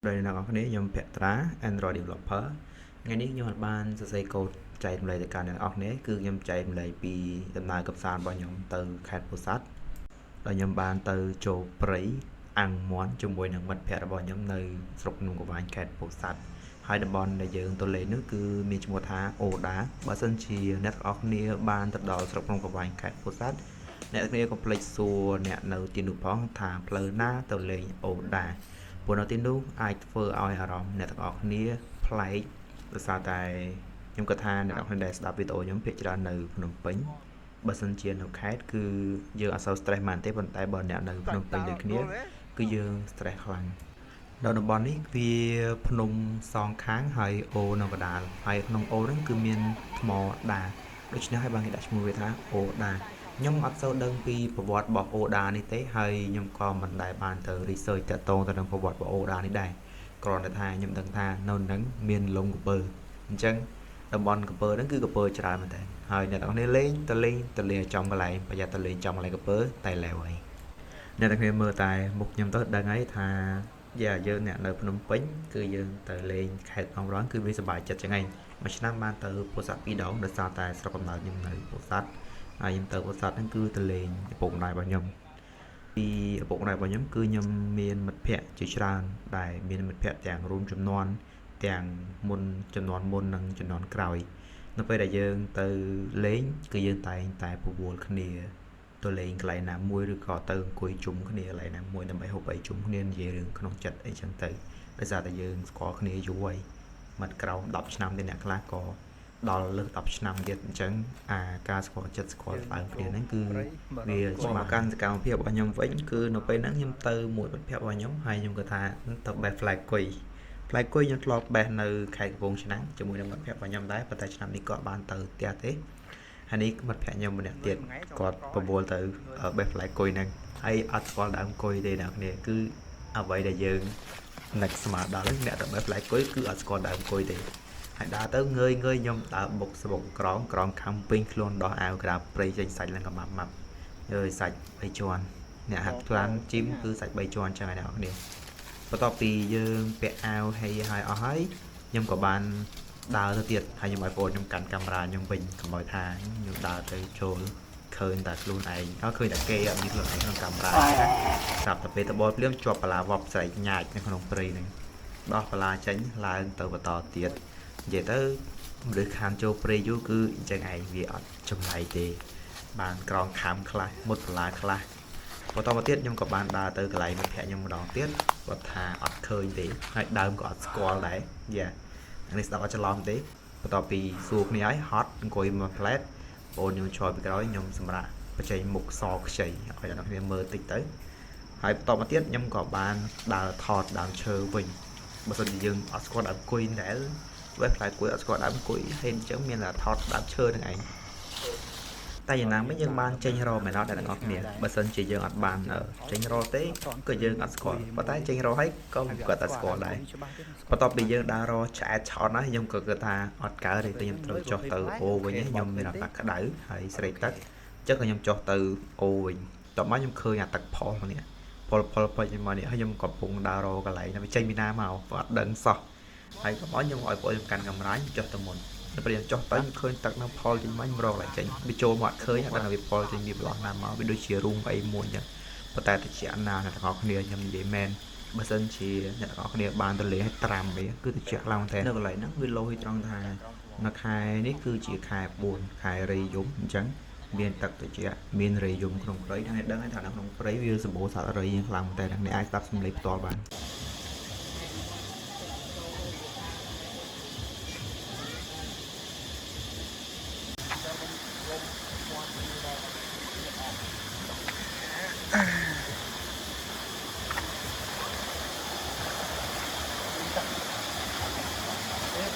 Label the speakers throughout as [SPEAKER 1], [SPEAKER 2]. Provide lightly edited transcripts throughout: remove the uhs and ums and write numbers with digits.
[SPEAKER 1] Đây là các bạn nhầm vẽ tra Android developer ngàyนี้ខ្ញុំបានសរសេរកូដចែករំលែកទៅកាន់អ្នកនរគ្នាគឺខ្ញុំចែករំលែកពីដំណើរកម្សាន្តរបស់ខ្ញុំទៅខេត្តពោធិ៍សាត់ដោយខ្ញុំបានទៅចូលព្រៃអាំងមាន់ជាមួយនឹងមិត្តភ័ក្តិរបស់ខ្ញុំនៅស្រុកភ្នំក្រវាញខេត្តពោធិ៍សាត់ហើយតំបន់ដែលយើងទៅលេងនោះគឺមានឈ្មោះថាអូដាបើសិនជាអ្នកនរគ្នាបានទៅដល់ស្រុកភ្នំក្រវាញខេត្តពោធិ៍សាត់អ្នកគ្នាកុំភ្លេចសួរអ្នកនៅទីនោះផងថាផ្លូវណាទៅលេងអូដាព្រោះនៅទីនោះអាចធ្វើឲ្យអារម្មណ៍អ្នកទាំងអស់គ្នាប្លែកដោយសារតែខ្ញុំគិតថាអ្នកទាំងអស់គ្នាដែលស្ដាប់វីដេអូខ្ញុំភាគច្រើននៅភ្នំពេញបើសិនជានៅខេត្តគឺយើងអត់សូវ stress បានទេប៉ុន្តែបើអ្នកនៅភ្នំពេញដូចគ្នាគឺយើង stress ខ្លាំងនៅតំបន់នេះវាភ្នំសងខាងហើយអូនៅកណ្ដាលហើយក្នុងអូហ្នឹងគឺមានថ្មដាដូច្នេះហើយបានគេដាក់ឈ្មោះវាថាអូដាខ្ញុំអត់សូវដឹងពីប្រវត្តិរបស់អូដានេះទេហើយខ្ញុំក៏មិនដែលបានទៅ research តាក់ទងទៅនឹងប្រវត្តិរបស់អូដានេះដែរគ្រាន់តែថាខ្ញុំដឹងថានៅនឹងមានលំកពើអញ្ចឹងតំបន់កពើហ្នឹងគឺកពើច្រើនមែនតើហើយអ្នកទាំងនេះលេងទៅលេងចំកន្លែងប្រយ័ត្នទៅលេងចំកន្លែងកពើតែឡែវហើយអ្នកទាំងគ្នាមើលតែមុខខ្ញុំទៅដឹងហើយថាយើងអ្នកនៅភ្នំពេញគឺយើងទៅលេងខេត្តអង្រងគឺវាសប្បាយចិត្តចឹងឯងមួយឆ្នាំបានទៅពោធិ៍សាត់2ដងដោយសារតែស្រុកកំណើតខ្ញុំនៅពោធិ៍សាត់ហើយខ្ញុំទៅពោធិ៍សាត់ហ្នឹងគឺទៅលេងឪពុកម្ដាយរបស់ខ្ញុំពីឪពុកម្ដាយរបស់ខ្ញុំគឺខ្ញុំមានមិត្តភ័ក្តិជាច្រើនដែលមានមិត្តភ័ក្តិទាំងរួមចំនួនទាំងមុនចំនួនមុននិងចំនួនក្រោយនៅពេលដែលយើងទៅលេងគឺយើងតែងតែពវល់គ្នាទៅលេងកន្លែងណាមួយឬក៏ទៅអង្គុយជុំគ្នាកន្លែងណាមួយដើម្បីហូបអីជុំគ្នានិយាយរឿងក្នុងចិត្តអីចឹងទៅដោយសារតែយើងស្គាល់គ្នាយូរហើយមិត្តក្រោម10ឆ្នាំទេអ្នកខ្លះក៏ដល់លើស10ឆ្នាំទៀតអញ្ចឹងការស្គាល់ចិត្តស្គាល់ថ្លើមគ្នាហ្នឹងគឺវាជាកាន់សកម្មភាពរបស់ខ្ញុំវិញគឺនៅពេលហ្នឹងខ្ញុំទៅមួយមិត្តភ័ក្តិរបស់ខ្ញុំហើយខ្ញុំគាត់ថាទៅបេះផ្លែគុយខ្ញុំធ្លាប់បេះនៅខេត្តកំពង់ឆ្នាំងជាមួយនឹងមិត្តភ័ក្តិរបស់ខ្ញុំដែរប៉ុន្តែឆ្នាំនេះគាត់បានទៅផ្ទះទេហើយនេះមិត្តភ័ក្តិខ្ញុំម្នាក់ទៀតគាត់ប្រមូលទៅបេះផ្លែគុយហ្នឹងហើយអត់ស្គាល់ដើមគុយទេអ្នកគ្នាគឺអ្វីដែលយើងនឹកស្មារតីអ្នកទៅបេះផ្លែគុយគឺអត់ស្គាល់ដើមគុយទេហើយដើរទៅងើយខ្ញុំដើរបុកស្បុកក្រោមខំពេញខ្លួនដោះអាវក្រាបព្រៃចេញសាច់ឡើងកម៉ាប់យើសាច់3ជាន់អ្នកហាត់ខ្លាំងជីមគឺសាច់3ជាន់ចឹងហើយអ្នកគ្នាបន្ទាប់ពីយើងពាក់អាវហើយអស់ហើយខ្ញុំក៏បានដើរទៅទៀតហើយខ្ញុំឲ្យបងខ្ញុំកាន់កាមេរ៉ាខ្ញុំវិញកុំឲ្យថាខ្ញុំដើរទៅចូលឃើញតែខ្លួនឯងឃើញតែគេអត់មានខ្លួនឯងក្នុងកាមេរ៉ាស្រាប់តែពេលទៅបលភ្លាមជាប់បលាវប់ស្រែកញ៉ាចនៅក្នុងព្រៃហ្នឹងដោះបលាចេញឡើងទៅបន្តទៀតនិយាយទៅមនុស្សខានចូលព្រៃយូរគឺអញ្ចឹងឯងវាអត់ចំណាយទេបានក្រងខាំខ្លះមុតបលាខ្លះបន្តមកទៀតខ្ញុំក៏បានដើរទៅកន្លែងមិត្តភ័ក្តិខ្ញុំម្ដងទៀតគាត់ថាអត់ឃើញទេហើយដើមក៏អត់ស្គាល់ដែរនេះស្ដាប់អត់ច្រឡំទេបន្ទាប់ពីសួរគ្នាហើយហត់អង្គុយមួយផ្លែតបងខ្ញុំឈរពីក្រោយខ្ញុំសម្រាប់បច្ចេកមុខសខ្ចីឲ្យអ្នកនរគ្នាមើលតិចទៅហើយបន្តមកទៀតខ្ញុំក៏បានដើរថតដើមឈើវិញបើសិនជាយើងអត់ស្គាល់ដើមគុយដែលវេផ្លែគុយអត់ស្គាល់ដើមគុយហើយអញ្ចឹងមានតែថតដើមឈើនឹងឯងតែយ៉ាងណាមិញយើងបានចេញរមែនអត់អ្នកនរគ្នាបើសិនជាយើងអត់បានចេញរទេក៏យើងអត់ស្គាល់ប៉ុន្តែចេញរហើយក៏គាត់អត់ស្គាល់ដែរបន្ទាប់ពីយើងដើររឆ្អែតឆោតណាខ្ញុំក៏គិតថាអត់កើតទេខ្ញុំត្រូវចុះទៅអូវិញខ្ញុំមានអាកាសក្តៅហើយស្រេកទឹកអញ្ចឹងក៏ខ្ញុំចុះទៅអូវិញតោះមកខ្ញុំឃើញអាទឹកផលនេះផលពេញមកនេះហើយខ្ញុំកំពុងដើររកន្លែងណាវាចេញពីណាមកអត់ដឹងសោះហើយក៏មកខ្ញុំឲ្យបងខ្ញុំកាន់កាមេរ៉ាចុះទៅមុនតែពេលចុះទៅឃើញទឹកនៅផលចេញមកខ្ញុំរកlạiចេញវាចូលមកអត់ឃើញអត់ដឹងថាវាផលចេញវាប្រឡោះណាមកវាដូចជារូងអីមួយអញ្ចឹងប៉ុន្តែតិចណាអ្នកទាំងអស់គ្នាខ្ញុំនិយាយមែនបើសិនជាអ្នកទាំងអស់គ្នាបានទៅលេងឲ្យត្រាំវាគឺតិចខ្លាំងតែនៅកន្លែងហ្នឹងវាលោយត្រង់ថានៅខែនេះគឺជាខែ4ខែរៃយំអញ្ចឹងមានទឹកតិចមានរៃយំក្នុងព្រៃហើយដឹងថានៅក្នុងព្រៃវាសម្បូរសត្វរៃយ៉ាងខ្លាំងតែអ្នកអាចស្ដាប់សំឡេងផ្ទាល់បាន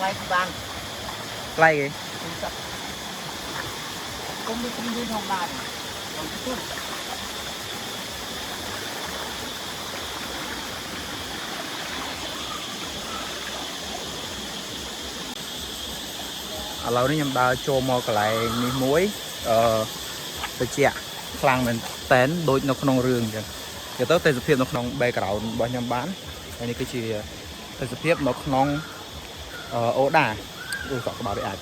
[SPEAKER 2] ខ្លៃបាន
[SPEAKER 3] ខ្លៃគេ
[SPEAKER 2] គុំវាគុំវាធម្មតាខ្ញុំទៅ
[SPEAKER 3] ឥឡូវនេះខ្ញុំដើរចូលមកកន្លែងនេះមួយទៅជាខ្លាំងមែនតែនដូចនៅក្នុងរឿងអញ្ចឹងទៅទេសភាពនៅក្នុង background របស់ខ្ញុំបានហើយនេះគឺជា សភាពនៅក្នុងអូដាដូចសក់ក្បាលវាអាច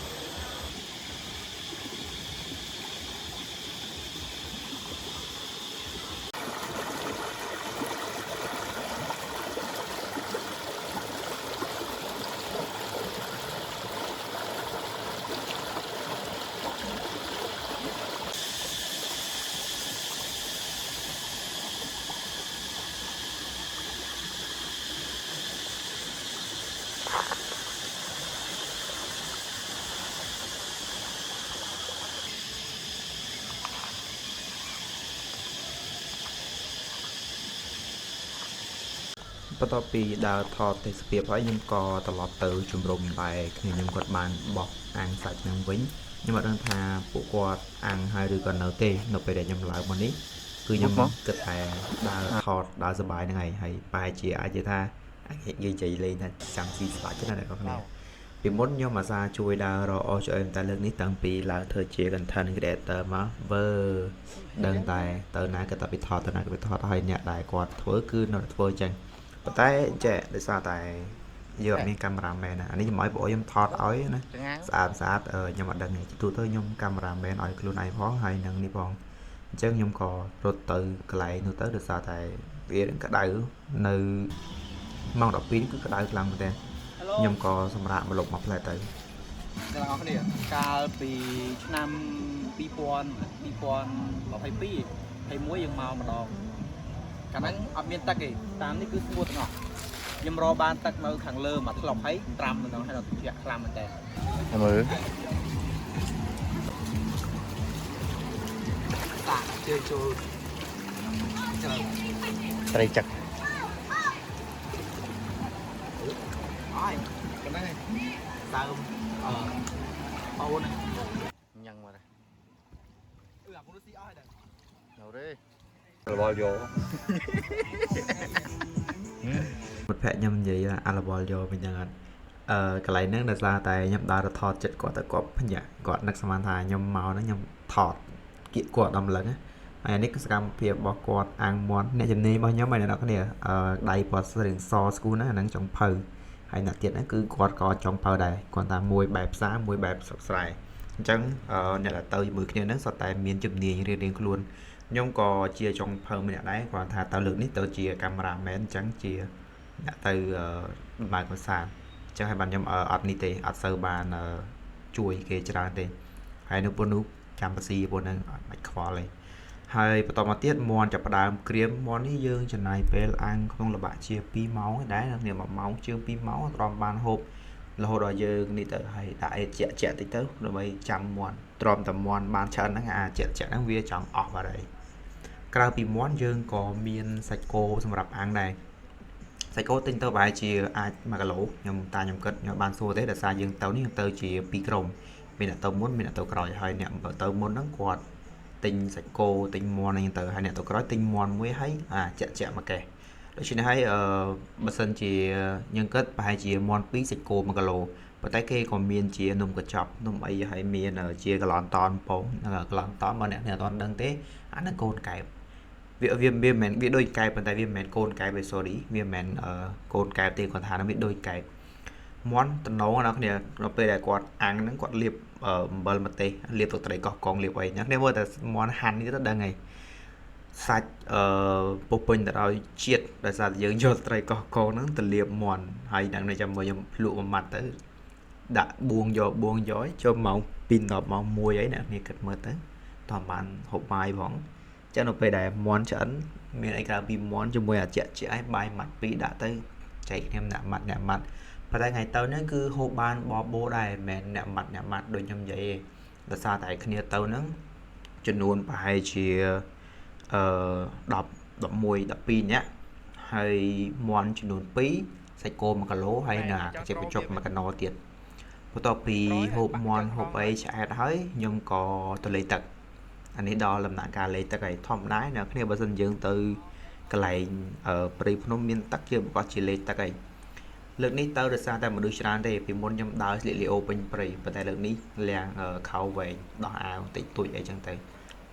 [SPEAKER 1] បន្ទាប់ពីដើរថតទេសភាពហើយខ្ញុំក៏ត្រឡប់ទៅជំរំដែលគ្នាខ្ញុំគាត់បានបោះអាំងសាច់នឹងវិញខ្ញុំអត់ដឹងថាពួកគាត់អាំងហើយឬក៏នៅទេនៅពេលដែលខ្ញុំឡើងមកនេះគឺខ្ញុំគិតតែដើរថតដើរសប្បាយហ្នឹងហើយបែរជាអាចនិយាយថាអាចនិយាយលេងថាចាំស៊ីស្លាច់ណាអ្នកនរពីមុនខ្ញុំអាសាជួយដើររក OHM តែលើកនេះតាំងពីឡើងធ្វើជា content creator មកវើដឹងតែទៅណាក៏តែពីថតទៅណាក៏ពីថតហើយអ្នកដែលគាត់ធ្វើគឺនៅធ្វើអញ្ចឹងប៉ុន្តែចេះដោយសារតែយើងអត់មានកាមេរ៉ាមែនណាអានេះខ្ញុំឲ្យបងខ្ញុំថតឲ្យណាស្អាតខ្ញុំអត់ដឹងទេទូទៅខ្ញុំកាមេរ៉ាមែនឲ្យខ្លួនឯងផងហើយនឹងនេះផងអញ្ចឹងខ្ញុំក៏រត់ទៅកន្លែងនោះទៅដោយសារតែវាក្តៅនៅម៉ោង 12 គឺក្តៅខ្លាំងមែនទេខ្ញុំក៏សម្រាប់មកលុបមកផ្លែទៅ
[SPEAKER 3] អ្នកនរគ្នាកាលពីឆ្នាំ2022 21យើងមកម្ដងកាលហ្នឹងអត់មានទឹកទេតាមនេះគឺស្ងួតទាំងអស់ខ្ញុំរកបានទឹកនៅខាងលើមកធ្លាប់ហើយត្រាំនៅក្នុងហើយនៅជាក់ខ្លាំងមែនតើមើលតាជើចូលត្រីចឹកអើយកណ្ដឹងឯងដើមអូនញ៉ាំមកដែរអាមនុស្សស៊ីអស់ហើយដែរនៅទេរបល់យក
[SPEAKER 1] មិត្តភក្តិខ្ញុំនិយាយអារបល់យកវិញហ្នឹងអត់កន្លែងហ្នឹងដោយសារតែខ្ញុំដើរទៅថតចិត្តគាត់ទៅគាត់ភញាក់គាត់នឹកស្មានថាខ្ញុំមកហ្នឹងខ្ញុំថតគៀកគាត់ដំឡឹងហើយនេះគឺសកម្មភាពរបស់គាត់អាំងមាន់អ្នកជំនាញរបស់ខ្ញុំហើយអ្នកនរគ្នាដៃគាត់ស្រីសស្គូណាអាហ្នឹងចង់ភៅហើយអ្នកទៀតហ្នឹងគឺគាត់ក៏ចង់ភៅដែរគាត់ថាមួយបែបផ្សារមួយបែបស្រុកស្រែអញ្ចឹងអ្នកដែលទៅជាមួយគ្នាហ្នឹងសុទ្ធតែមានជំនាញរៀងៗខ្លួនខ្ញុំក៏ជាចុងភៅម្នាក់ដែរគាត់ថាទៅលើកនេះទៅជាកាមេរ៉ាមែនអញ្ចឹងជាអ្នកទៅដំណើរកម្សាន្តអញ្ចឹងហើយបានខ្ញុំអត់នេះទេអត់សូវបានជួយគេច្រើនទេហើយនៅពលនោះចាំបស៊ីពលហ្នឹងអត់បាច់ខ្វល់ទេហើយបន្តមកទៀតមាន់ចាប់ផ្ដើមក្រៀមមាន់នេះយើងចំណាយពេលអាំងក្នុងល្បាក់ជា2ម៉ោងដែរនេះ1ម៉ោងជាង2ម៉ោងទ្រាំបានហូបរហូតដល់យើងនេះទៅហើយដាក់អេជាក់តិចទៅដើម្បីចាំមាន់ទ្រាំតែមាន់បានច្រើនហ្នឹងជាក់ហ្នឹងវាចង់អស់បាត់ហើយក្រៅពីមាន់យើងក៏មានសាច់គោសម្រាប់អាំងដែរសាច់គោទិញទៅប្រហែលជាអាច1គីឡូខ្ញុំគិតខ្ញុំបានសួរទេដោយសារយើងទៅនេះទៅជា2ក្រុមមានអ្នកទៅមុនមានអ្នកទៅក្រោយហើយអ្នកទៅមុនហ្នឹងគាត់ទិញសាច់គោទិញមាន់ហ្នឹងទៅហើយអ្នកទៅក្រោយទិញមាន់មួយហើយជាក់មួយកេះដូច្នេះហើយបើសិនជាយើងគិតប្រហែលជាមាន់2សាច់គោ1គីឡូប៉ុន្តែគេក៏មានជានំកញ្ចប់នំអីហើយមានជាកន្លងតនពងកន្លងតនបើអ្នកអត់ដឹងទេអាហ្នឹងកូនកែបវាមិនមែនវាដូចកែបប៉ុន្តែវាមិនមែនកូនកែបទេ sorry វាមិនមែនកូនកែបទេគាត់ថាnóវាដូចកែបមាន់តំណងណាគ្នាដល់ពេលដែលគាត់អាំងហ្នឹងគាត់លាបអំបិលម្ទេសលាបទឹកត្រីកោះកងលាបអីណាគ្នាមើលតែមាន់ហាន់នេះទៅដឹងហើយសាច់ពុះពេញទៅដោយជាតិដោយសារតែយើងយកត្រីកោះកងហ្នឹងទៅលាបមាន់ហើយដល់នេះចាំមើលខ្ញុំភ្លក់មួយម៉ាត់ទៅដាក់បួងយកចូលម៉ោង2ដល់ម៉ោង1អីអ្នកគ្នាគិតមើលទៅតោះបានហូបបាយផងចឹងនៅពេលដែលមាន់ឆ្អិនមានអីក្រៅពីមាន់ជាមួយអាជាក់ឯងបាយម៉ាត់2ដាក់ទៅចែកគ្នាអ្នកម៉ាត់ប៉ុន្តែថ្ងៃទៅហ្នឹងគឺហូបបានបបោដែរមិនមែនអ្នកម៉ាត់ដូចខ្ញុំនិយាយទេដោយសារតែគ្នាទៅហ្នឹងចំនួនប្រហែលជា10 11 12នាក់ហើយមាន់ចំនួន2សាច់គោ1គីឡូហើយនៅអាជាបញ្ចុក1កណោទៀតបន្ទាប់ពីហូបមាន់ហូបអីឆ្អែតហើយខ្ញុំក៏ទៅលេងទឹកអានេះដល់ដំណាក់កាលលេងទឹកហើយធម្មតាអ្នកគ្នាបើសិនយើងទៅកន្លែងព្រៃភ្នំមានទឹកយើងប្រកាសជាលេងទឹកហើយលើកនេះទៅដោយសារតែមនុស្សច្រើនទេពីមុនខ្ញុំដើរស្លៀកលីអូពេញព្រៃប៉ុន្តែលើកនេះលាងខោវែងដោះអាវតិចតួចអីចឹងទៅ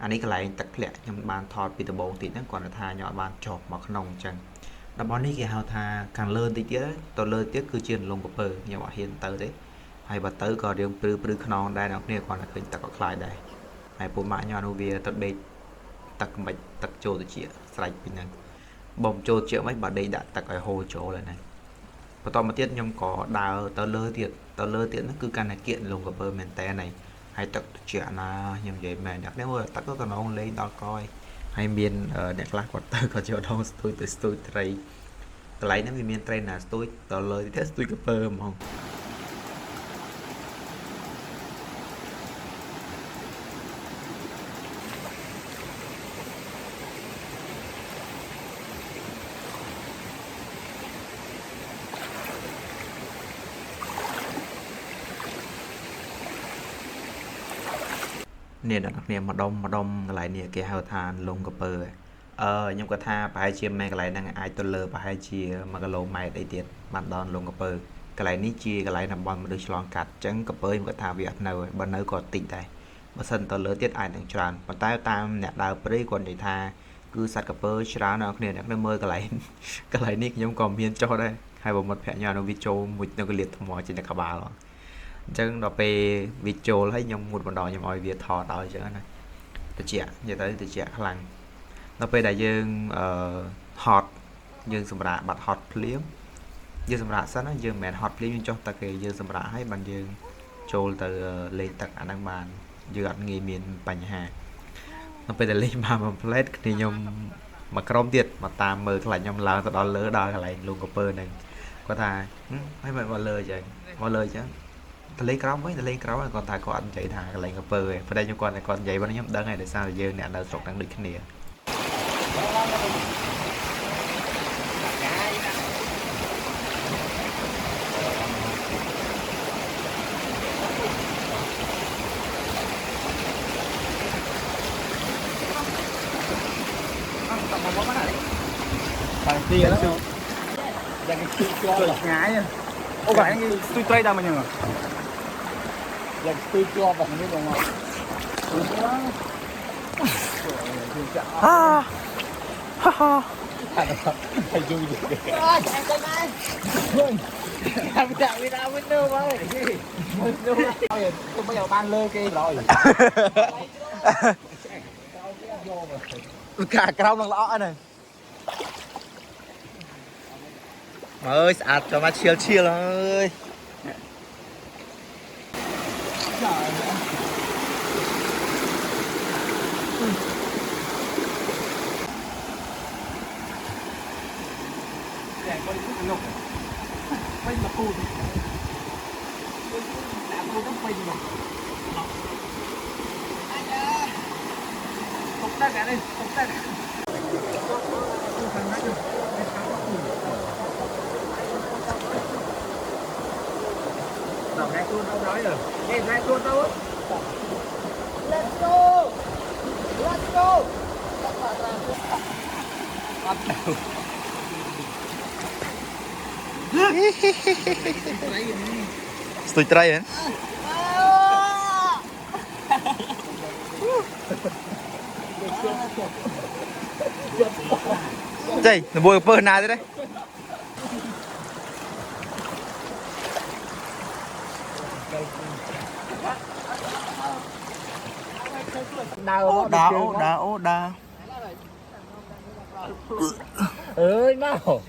[SPEAKER 1] អានេះកន្លែងទឹកធ្លាក់ខ្ញុំបានថតពីដំបូងតិចហ្នឹងគាត់ថាខ្ញុំអត់បានចប់មកក្នុងអញ្ចឹង តំបន់នេះគេហៅថាខាងលើតិចទៀតទៅលើទៀតគឺជាលំកពើខ្ញុំអត់ហ៊ានទៅទេហើយបើទៅក៏រឿងព្រឺខ្នងដែរអ្នកគ្នាគាត់តែឃើញទឹកក៏ខ្លាចដែរហើយពូម៉ាក់ខ្ញុំនោះវាទៅដេកទឹកមិនទឹកចូលទៅជាស្រេចពីហ្នឹងបំចូលជាមិនបើដេកដាក់ទឹកឲ្យហូរចូលហើយហ្នឹងបន្តមកទៀតខ្ញុំក៏ដើរទៅលើទៀតហ្នឹងគឺកាន់តែគៀកលំកពើមែនតើហ្នឹងហើយទឹកត្រជាក់ណាខ្ញុំនិយាយមែនអ្នកនេះមើលទឹកក៏កណ្ដងលេងដល់កយហើយមានអ្នកខ្លះគាត់ទៅគាត់យកដងស្ទួយទៅស្ទួយត្រីកន្លែងហ្នឹងវាមានត្រីណាស្ទួយដល់លើទៀតស្ទួយកពើហ្មងនេះដល់គ្នាម្ដុំកន្លែងនេះគេហៅថាលំកពើខ្ញុំគាត់ថាប្រហែលជាមេកន្លែងហ្នឹងអាចទៅលើប្រហែលជា1គីឡូម៉ែត្រអីទៀតបានដល់លំកពើកន្លែងនេះជាកន្លែងតំបន់មនុស្សឆ្លងកាត់អញ្ចឹងកពើខ្ញុំគាត់ថាវាអត់នៅបើនៅក៏តិចដែរបើសិនទៅលើទៀតអាចនឹងច្រើនប៉ុន្តែតាមអ្នកដើរព្រៃគាត់និយាយថាគឺសត្វកពើច្រើនដល់គ្នាអ្នកមើលកន្លែងនេះខ្ញុំក៏មានចុះដែរហើយបើមិត្តភក្តិខ្ញុំនៅវាចូលមួយនៅកលៀតថ្មចេញតែក្បាលអញ្ចឹងដល់ពេលវាចូលហើយខ្ញុំមុតបណ្ដោខ្ញុំឲ្យវាថតដល់អញ្ចឹងណាតិចនិយាយទៅតិចខ្លាំងដល់ពេលដែលយើងហត់យើងសម្រាប់បាត់ហត់ភ្លាមយើងសម្រាប់សិនណាយើងមិនមែនហត់ភ្លាមយើងចុះតែគេយើងសម្រាប់ឲ្យបានយើងចូលទៅលេងទឹកអាហ្នឹងបានយើងអត់ងាយមានបញ្ហាដល់ពេលដែលលេងបានមួយផ្លេតគ្នាខ្ញុំមកក្រុមទៀតមកតាមមើលខ្លាចខ្ញុំឡើងទៅដល់លើដល់កន្លែងលងកពើហ្នឹងគាត់ថាហើយមកលើអញ្ចឹងតលេងក្រោមវិញគាត់ថាគាត់និយាយថាកន្លែងកពើឯងប៉ុន្តែខ្ញុំគាត់និយាយប៉ុន្តែខ្ញុំដឹងហើយដោយសារយើងអ្នកនៅស្រុកហ្នឹងដូចគ្នា
[SPEAKER 2] Bằng kia đó đang cái cho là ngái nha ô cái tôi tray đâu mà nhờ là tôi cho vào cái đồng ngọc ha ha ha thầy vui vậy anh chạy đi đâu window ơi tôi bây giờ ban lơ kia rồi cả cao lần lọ này
[SPEAKER 3] ơi sạch cho mà chill ơi
[SPEAKER 2] Đầu hai tuôn đâu nói rồi. Em hai tuôn đâu á. Let's go. Let's go. Bắt đầu.
[SPEAKER 3] Stój trajen. Đây, nó bôi bơ nào thế đấy. Đá.
[SPEAKER 2] Ơi nào.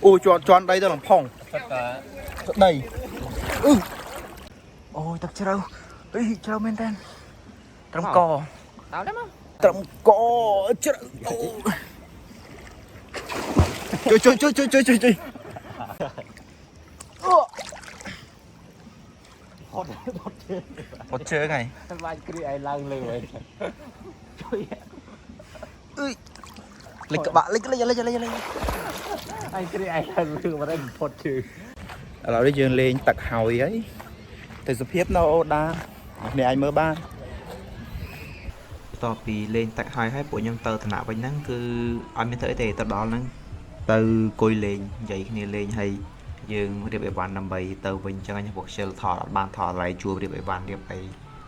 [SPEAKER 3] Ôi tròn đây là phòng. Đầy. Ôi tắc trâu. Ê trâu men ten. Trông cò.
[SPEAKER 2] Tao đấy mà.
[SPEAKER 3] Trông cò trâu. Chơi. Một chơi này.
[SPEAKER 2] Vai kia ai lăng lười vậy. Chơi.
[SPEAKER 3] Ui. Lịch các bạn, lịch.
[SPEAKER 2] Ai kia ai lăng lười mà đây một chữ.
[SPEAKER 3] Là đi dương lên tặc hồi ấy. Từ sụp hiếp nó đa. Này anh mơ ba.
[SPEAKER 1] តពីលេងតាក់ហើយពួកខ្ញុំទៅឋានៈវិញហ្នឹងគឺអត់មានធ្វើអីទេទៅដល់ហ្នឹងទៅអង្គុយលេងនិយាយគ្នាលេងហើយយើងរៀបអីវ៉ាន់ដើម្បីទៅវិញអញ្ចឹងពួកខ្ជិលថតអត់បានថតឡើយជួបរៀបអីវ៉ាន់រៀបអី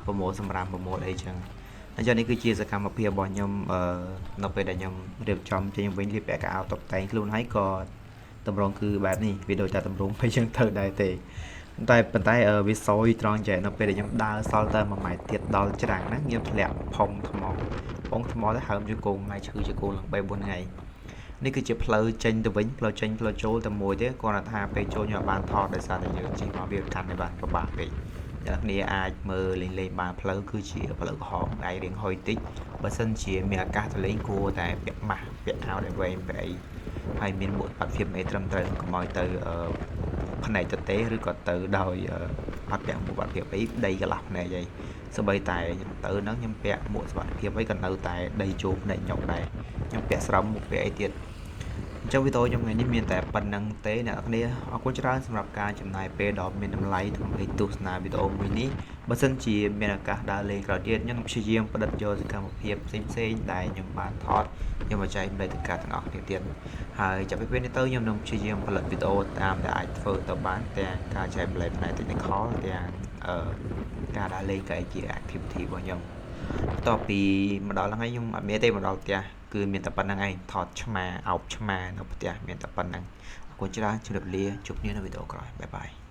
[SPEAKER 1] ប្រមូលសម្រាប់ប្រមូលអីអញ្ចឹង អញ្ចឹងនេះគឺជាសកម្មភាពរបស់ខ្ញុំនៅពេលដែលខ្ញុំរៀបចំចេញវិញរៀបពាក់កៅអៅតុបតែងខ្លួនហើយក៏តម្រងគឺបែបនេះវាដូចតែតម្រងពេលយើងទៅដែរទេប៉ុន្តែវាសយត្រង់ចែនៅពេលដែលខ្ញុំដើរសល់តែ1ម៉ែត្រទៀតដល់ច្រាំងហ្នឹងខ្ញុំធ្លាក់ផុងថ្មទៅហើមជង្គង់ថ្ងៃឈឺជង្គង់ឡើង3 4ថ្ងៃនេះគឺជាផ្លូវចេញទៅវិញផ្លូវចេញផ្លូវចូលតែមួយទេគាត់ថាពេលចូលខ្ញុំបានថតដោយសារតែយើងជិះមកវាកាន់តែបានពិបាកពេកអ្នកគ្នាអាចមើលលេងបានផ្លូវគឺជាផ្លូវក្រហមឯរៀងហុយតិចបើសិនជាមានអាកាសទៅលេងគួរតែពាក់ម៉ាស់ពាក់អាវដែលវែងពេកអីហើយមានមួកបាត់ភាពអីត្រឹមត្រូវកុំឲ្យទៅផ្នែកទៅទេឬក៏ទៅដោយអត់ពាក់មួកបាត់ភាពអីដីកន្លះភ្នែកអីសូម្បីតែខ្ញុំទៅហ្នឹងខ្ញុំពាក់មួកសុវត្ថិភាពអីក៏នៅតែដីជោភ្នែកខ្ញុំដែរខ្ញុំពាក់ស្រោមមួកពាក់អីទៀតអញ្ចឹងវីដេអូខ្ញុំថ្ងៃនេះមានតែប៉ុណ្្នឹងទេអ្នកនរគ្នាអរគុណច្រើនសម្រាប់ការចំណាយពេលដ៏មានតម្លៃដើម្បីទស្សនាវីដេអូមួយនេះបើសិនជាមានឱកាសដើរលេងក្រោយទៀតខ្ញុំព្យាយាមផ្តិតយកសកម្មភាពផ្សេងៗដែលខ្ញុំបានថតខ្ញុំមកចែកម្លែកទៅកាន់ទាំងអស់គ្នាទៀតហើយចាប់ពីពេលនេះទៅខ្ញុំនឹងព្យាយាមផលិតវីដេអូតាមដែលអាចធ្វើទៅបានទាំងការចែកម្លែកផ្នែក technical ទាំងការដើរលេងក៏ជា activity របស់ខ្ញុំបន្ទាប់ពីមកដល់ហ្នឹងខ្ញុំអត់មានទេមកដល់ផ្ទះគឺមានតែប៉ុណ្្នឹងឯងថតឆ្មាអោបឆ្មានៅផ្ទះមានតែប៉ុណ្្នឹងអរគុណច្រើនជម្រាបលាជួបគ្នានៅវីដេអូក្រោយបាយបាយ